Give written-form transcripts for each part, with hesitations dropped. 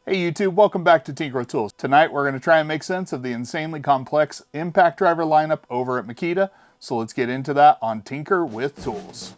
Hey YouTube, welcome back to Tinker with Tools. Tonight we're going to try and make sense of the insanely complex impact driver lineup over at Makita. So let's get into that on Tinker with Tools.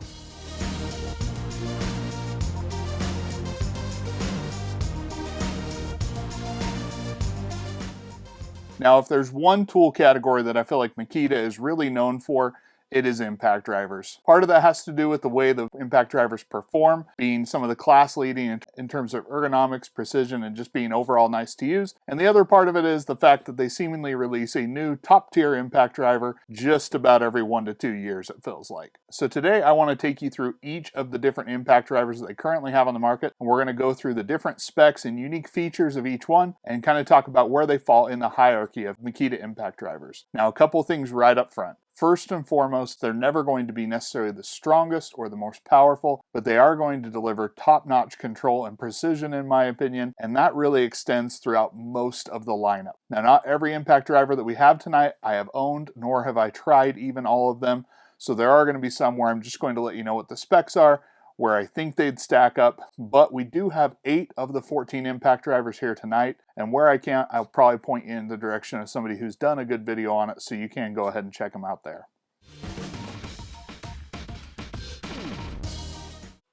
Now, if there's one tool category that I feel like Makita is really known for, it is impact drivers. Part of that has to do with the way the impact drivers perform, being some of the class leading in terms of ergonomics, precision, and just being overall nice to use. And the other part of it is the fact that they seemingly release a new top tier impact driver just about every 1 to 2 years, it feels like. So today I want to take you through each of the different impact drivers that they currently have on the market. And we're going to go through the different specs and unique features of each one and kind of talk about where they fall in the hierarchy of Makita impact drivers. Now, a couple things right up front. First and foremost, they're never going to be necessarily the strongest or the most powerful, but they are going to deliver top-notch control and precision in my opinion, and that really extends throughout most of the lineup. Now, not every impact driver that we have tonight I have owned, nor have I tried even all of them, so there are going to be some where I'm just going to let you know what the specs are, where I think they'd stack up, but we do have 8 of the 14 impact drivers here tonight, and where I can't, I'll probably point you in the direction of somebody who's done a good video on it, so you can go ahead and check them out there.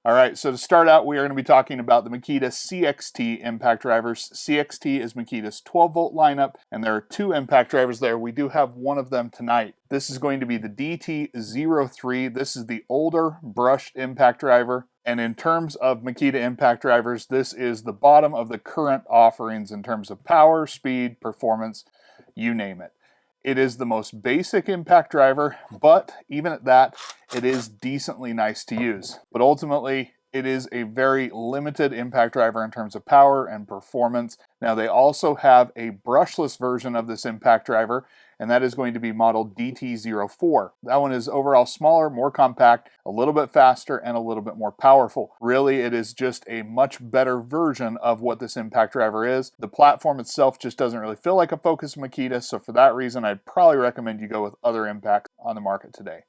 Alright, so to start out, we are going to be talking about the Makita CXT impact drivers. CXT is Makita's 12-volt lineup, and there are 2 impact drivers there. We do have one of them tonight. This is going to be the DT03. This is the older brushed impact driver. And in terms of Makita impact drivers, this is the bottom of the current offerings in terms of power, speed, performance, you name it. It is the most basic impact driver, but even at that, it is decently nice to use. But ultimately, it is a very limited impact driver in terms of power and performance. Now, they also have a brushless version of this impact driver, and that is going to be model DT04. That one is overall smaller, more compact, a little bit faster, and a little bit more powerful. Really, it is just a much better version of what this impact driver is. The platform itself just doesn't really feel like a focus of Makita, so for that reason, I'd probably recommend you go with other impacts on the market today.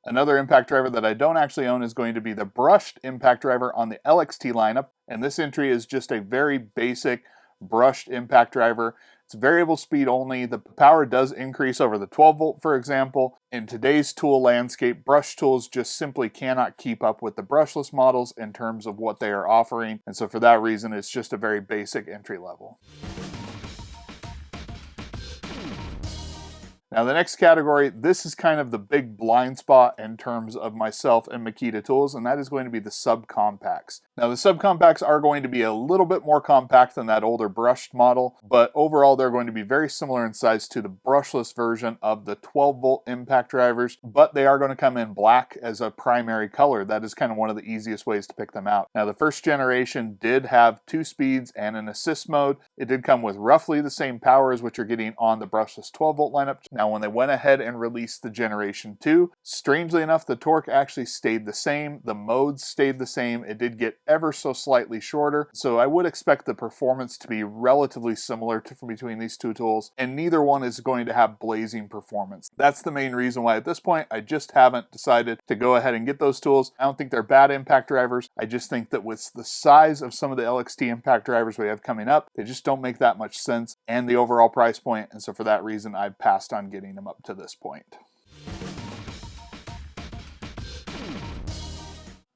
Another impact driver that I don't actually own is going to be the brushed impact driver on the LXT lineup, and this entry is just a very basic brushed impact driver. It's variable speed only. The power does increase over the 12 volt, for example. In today's tool landscape, brush tools just simply cannot keep up with the brushless models in terms of what they are offering, and so for that reason, it's just a very basic entry level. Now the next category, this is kind of the big blind spot in terms of myself and Makita tools, and that is going to be the subcompacts. Now the subcompacts are going to be a little bit more compact than that older brushed model, but overall they're going to be very similar in size to the brushless version of the 12 volt impact drivers, but they are going to come in black as a primary color. That is kind of one of the easiest ways to pick them out. Now the first generation did have 2 speeds and an assist mode. It did come with roughly the same power as what you're getting on the brushless 12 volt lineup. Now when they went ahead and released the Generation 2, strangely enough, the torque actually stayed the same. The modes stayed the same. It did get ever so slightly shorter. So I would expect the performance to be relatively similar between these two tools, and neither one is going to have blazing performance. That's the main reason why at this point I just haven't decided to go ahead and get those tools. I don't think they're bad impact drivers. I just think that with the size of some of the LXT impact drivers we have coming up, they just don't make that much sense and the overall price point, and so for that reason I've passed on getting them up to this point.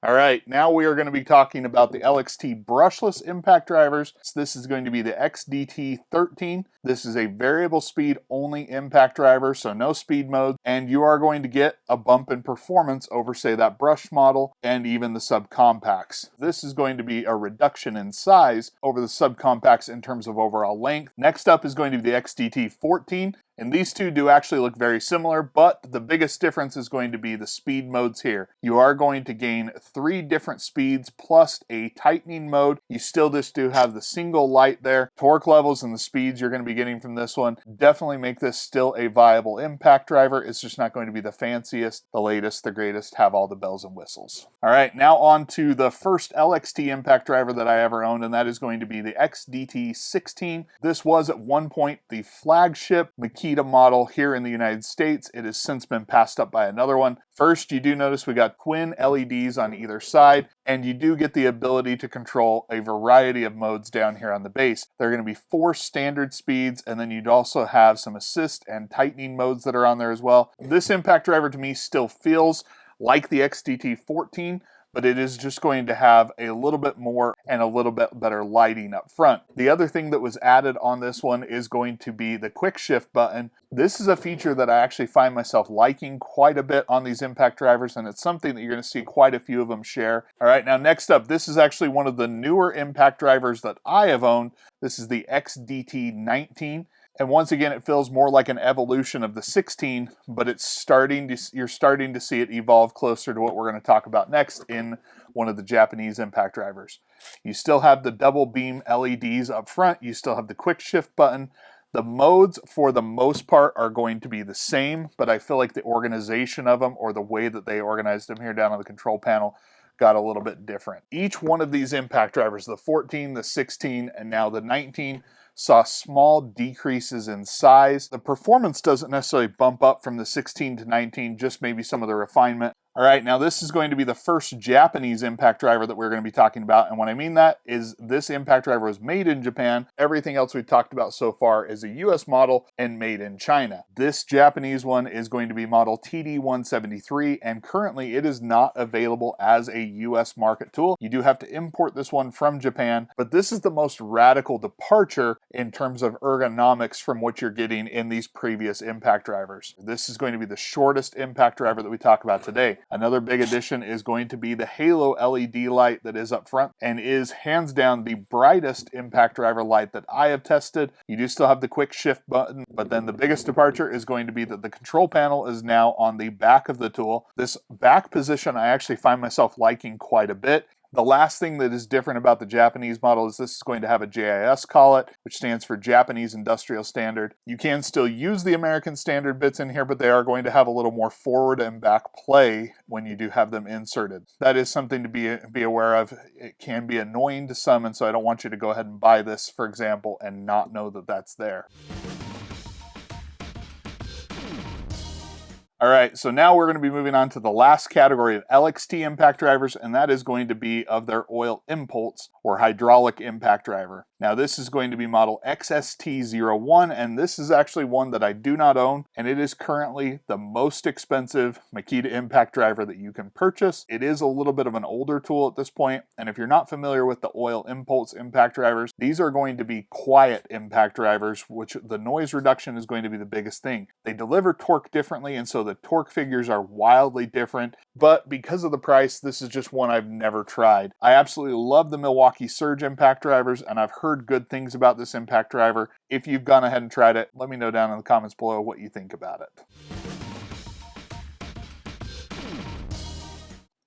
Alright, now we are going to be talking about the LXT brushless impact drivers. So this is going to be the XDT13. This is a variable speed only impact driver, so no speed mode, and you are going to get a bump in performance over, say, that brush model and even the subcompacts. This is going to be a reduction in size over the subcompacts in terms of overall length. Next up is going to be the XDT14. And these two do actually look very similar, but the biggest difference is going to be the speed modes here. You are going to gain 3 different speeds plus a tightening mode. You still just do have the single light there. Torque levels and the speeds you're going to be getting from this one definitely make this still a viable impact driver. It's just not going to be the fanciest, the latest, the greatest, have all the bells and whistles. All right, now on to the first LXT impact driver that I ever owned, and that is going to be the XDT16. This was at one point the flagship Makita Makita model here in the United States. It has since been passed up by another one. First, you do notice we got twin LEDs on either side, and you do get the ability to control a variety of modes down here on the base. There are going to be 4 standard speeds, and then you'd also have some assist and tightening modes that are on there as well. This impact driver to me still feels like the XDT14, but it is just going to have a little bit more and a little bit better lighting up front. The other thing that was added on this one is going to be the quick shift button. This is a feature that I actually find myself liking quite a bit on these impact drivers, and it's something that you're going to see quite a few of them share. All right, now next up, this is actually one of the newer impact drivers that I have owned. This is the XDT19. And once again, it feels more like an evolution of the 16, but you're starting to see it evolve closer to what we're going to talk about next in one of the Japanese impact drivers. You still have the double beam LEDs up front. You still have the quick shift button. The modes, for the most part, are going to be the same, but I feel like the organization of them, or the way that they organized them here down on the control panel, got a little bit different. Each one of these impact drivers, the 14, the 16, and now the 19, saw small decreases in size. The performance doesn't necessarily bump up from the 16 to 19, just maybe some of the refinement. All right, now this is going to be the first Japanese impact driver that we're going to be talking about, and what I mean that is this impact driver was made in Japan. Everything else we've talked about so far is a US model and made in China. This Japanese one is going to be model TD173, and currently it is not available as a US market tool. You do have to import this one from Japan, but this is the most radical departure in terms of ergonomics from what you're getting in these previous impact drivers. This is going to be the shortest impact driver that we talk about today. Another big addition is going to be the halo LED light that is up front, and is hands down the brightest impact driver light that I have tested. You do still have the quick shift button, but then the biggest departure is going to be that the control panel is now on the back of the tool. This back position I actually find myself liking quite a bit. The last thing that is different about the Japanese model is this is going to have a JIS collet, which stands for Japanese Industrial Standard. You can still use the American standard bits in here, but they are going to have a little more forward and back play when you do have them inserted. That is something to be aware of. It can be annoying to some, and so I don't want you to go ahead and buy this, for example, and not know that that's there. All right, so now we're going to be moving on to the last category of LXT impact drivers, and that is going to be of their oil impulse or hydraulic impact driver. Now this is going to be model XST01, and this is actually one that I do not own, and it is currently the most expensive Makita impact driver that you can purchase. It is a little bit of an older tool at this point, and if you're not familiar with the oil impulse impact drivers, these are going to be quiet impact drivers, which the noise reduction is going to be the biggest thing. They deliver torque differently, and so the torque figures are wildly different, but because of the price, this is just one I've never tried. I absolutely love the Milwaukee Surge impact drivers, and I've heard good things about this impact driver. If you've gone ahead and tried it, let me know down in the comments below what you think about it.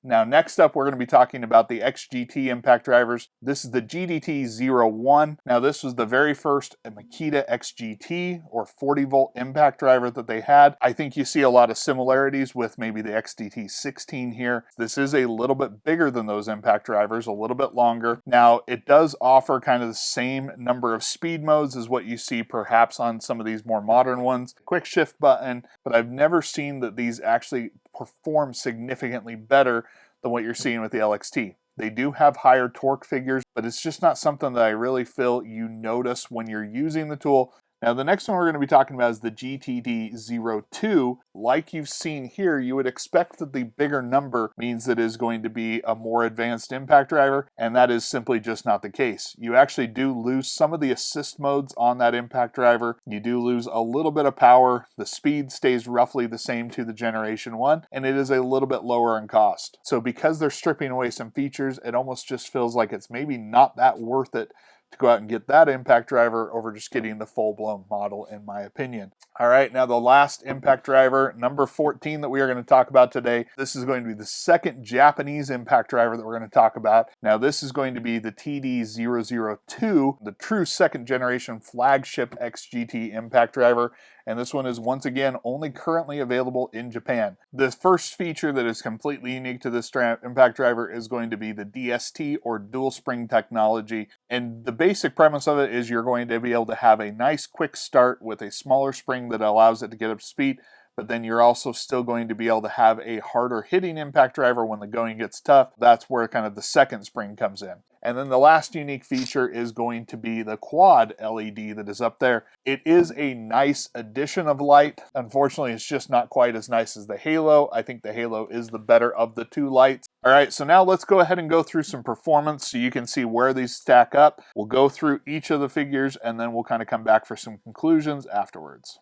Now next up, we're going to be talking about the XGT impact drivers. This is the GDT01. Now this was the very first Makita XGT or 40 volt impact driver that they had. I think you see a lot of similarities with maybe the XDT16 here. This is a little bit bigger than those impact drivers, a little bit longer. Now it does offer kind of the same number of speed modes as what you see perhaps on some of these more modern ones. Quick shift button, but I've never seen that these actually perform significantly better than what you're seeing with the LXT. They do have higher torque figures, but it's just not something that I really feel you notice when you're using the tool. Now the next one we're going to be talking about is the GTD02. Like you've seen here, you would expect that the bigger number means it is going to be a more advanced impact driver, and that is simply just not the case. You actually do lose some of the assist modes on that impact driver. You do lose a little bit of power. The speed stays roughly the same to the Generation 1, and it is a little bit lower in cost. So because they're stripping away some features, it almost just feels like it's maybe not that worth it to go out and get that impact driver over just getting the full-blown model, in my opinion. All right, now the last impact driver, number 14 that we are going to talk about today. This is going to be the second Japanese impact driver that we're going to talk about. Now this is going to be the TD002, the true second generation flagship XGT impact driver. And this one is once again only currently available in Japan. The first feature that is completely unique to this impact driver is going to be the DST or dual spring technology. And the basic premise of it is you're going to be able to have a nice quick start with a smaller spring that allows it to get up to speed, but then you're also still going to be able to have a harder hitting impact driver when the going gets tough. That's where kind of the second spring comes in. And then the last unique feature is going to be the quad LED that is up there. It is a nice addition of light. Unfortunately, it's just not quite as nice as the Halo. I think the Halo is the better of the two lights. All right, so now let's go ahead and go through some performance so you can see where these stack up. We'll go through each of the figures and then we'll kind of come back for some conclusions afterwards.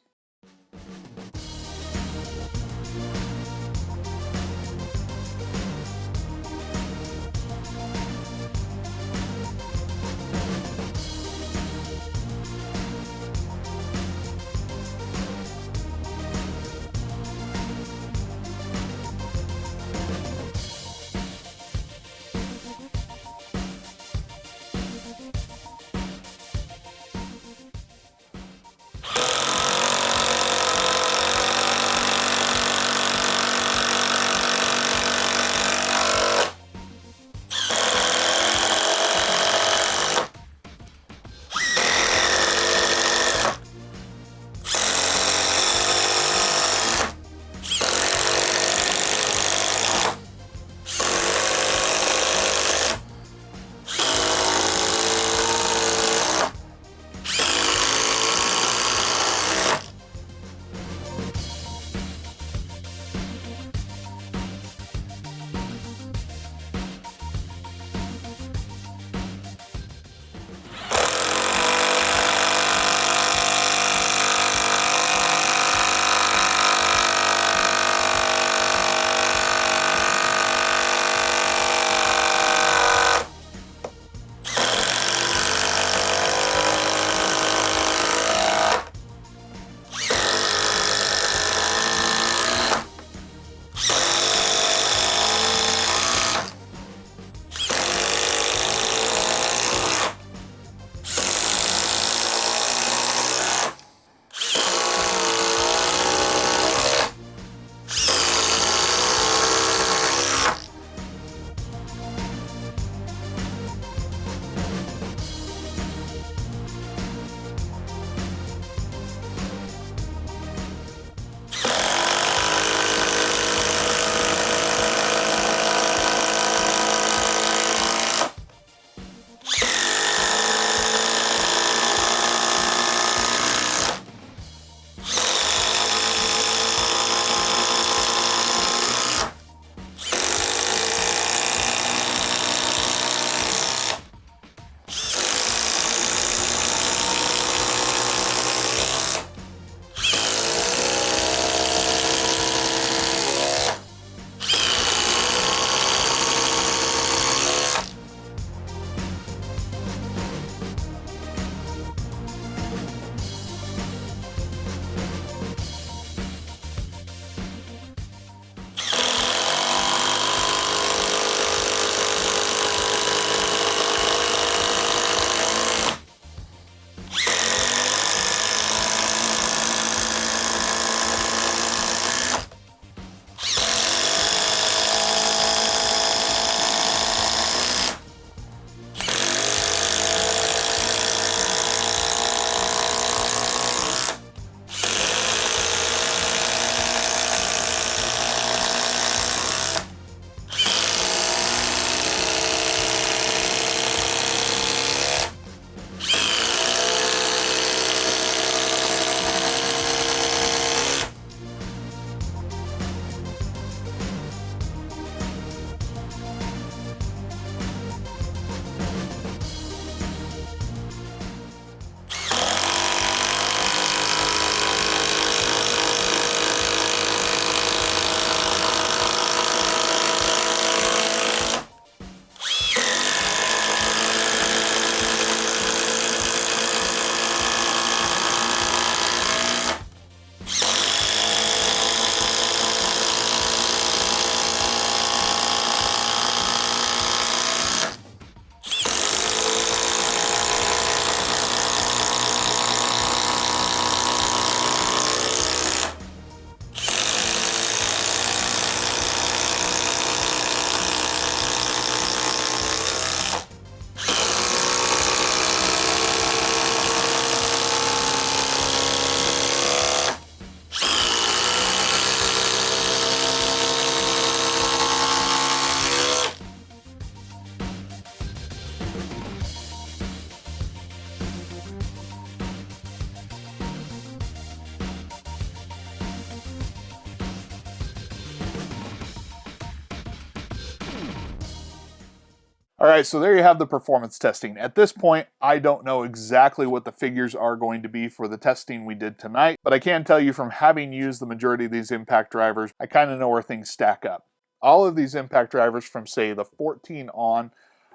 All right, so there you have the performance testing. At this point, I don't know exactly what the figures are going to be for the testing we did tonight, but I can tell you from having used the majority of these impact drivers, I kind of know where things stack up. All of these impact drivers from, say, the 14 on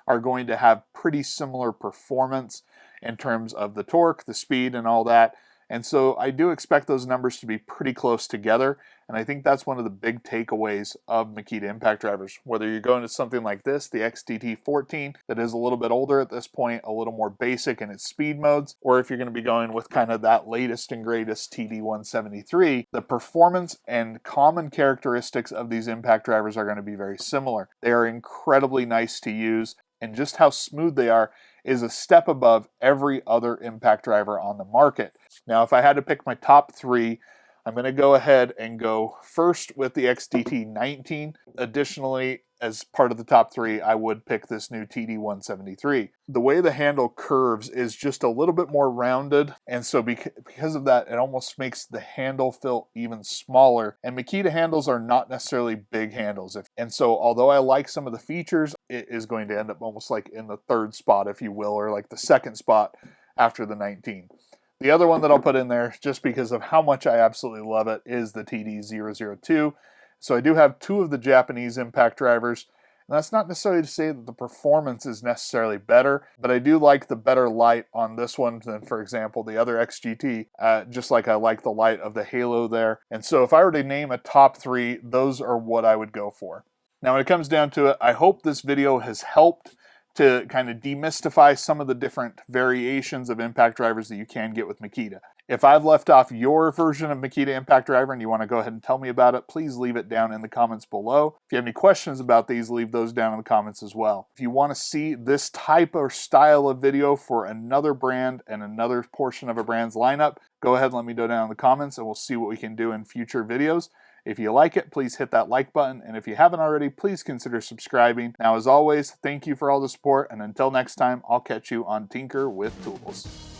are going to have pretty similar performance in terms of the torque, the speed, and all that. And so I do expect those numbers to be pretty close together. And I think that's one of the big takeaways of Makita impact drivers. Whether you're going to something like this, the XTT14, that is a little bit older at this point, a little more basic in its speed modes, or if you're going to be going with kind of that latest and greatest TD173, the performance and common characteristics of these impact drivers are going to be very similar. They are incredibly nice to use, and just how smooth they are is a step above every other impact driver on the market. Now, if I had to pick my top three, I'm going to go ahead and go first with the XTT19. Additionally, as part of the top three, I would pick this new TD173. The way the handle curves is just a little bit more rounded, and so because of that, it almost makes the handle feel even smaller. And Makita handles are not necessarily big handles. And so although I like some of the features, it is going to end up almost like in the third spot, if you will, or like the second spot after the 19. The other one that I'll put in there, just because of how much I absolutely love it, is the TD002. So I do have two of the Japanese impact drivers, and that's not necessarily to say that the performance is necessarily better, but I do like the better light on this one than, for example, the other XGT, just like I like the light of the Halo there. And so if I were to name a top three, those are what I would go for. Now, when it comes down to it, I hope this video has helped to kind of demystify some of the different variations of impact drivers that you can get with Makita. If I've left off your version of Makita impact driver and you want to go ahead and tell me about it, please leave it down in the comments below. If you have any questions about these, leave those down in the comments as well. If you want to see this type or style of video for another brand and another portion of a brand's lineup, go ahead and let me know down in the comments and we'll see what we can do in future videos. If you like it, please hit that like button, and if you haven't already, please consider subscribing. Now, as always, thank you for all the support, and until next time, I'll catch you on Tinker with Tools.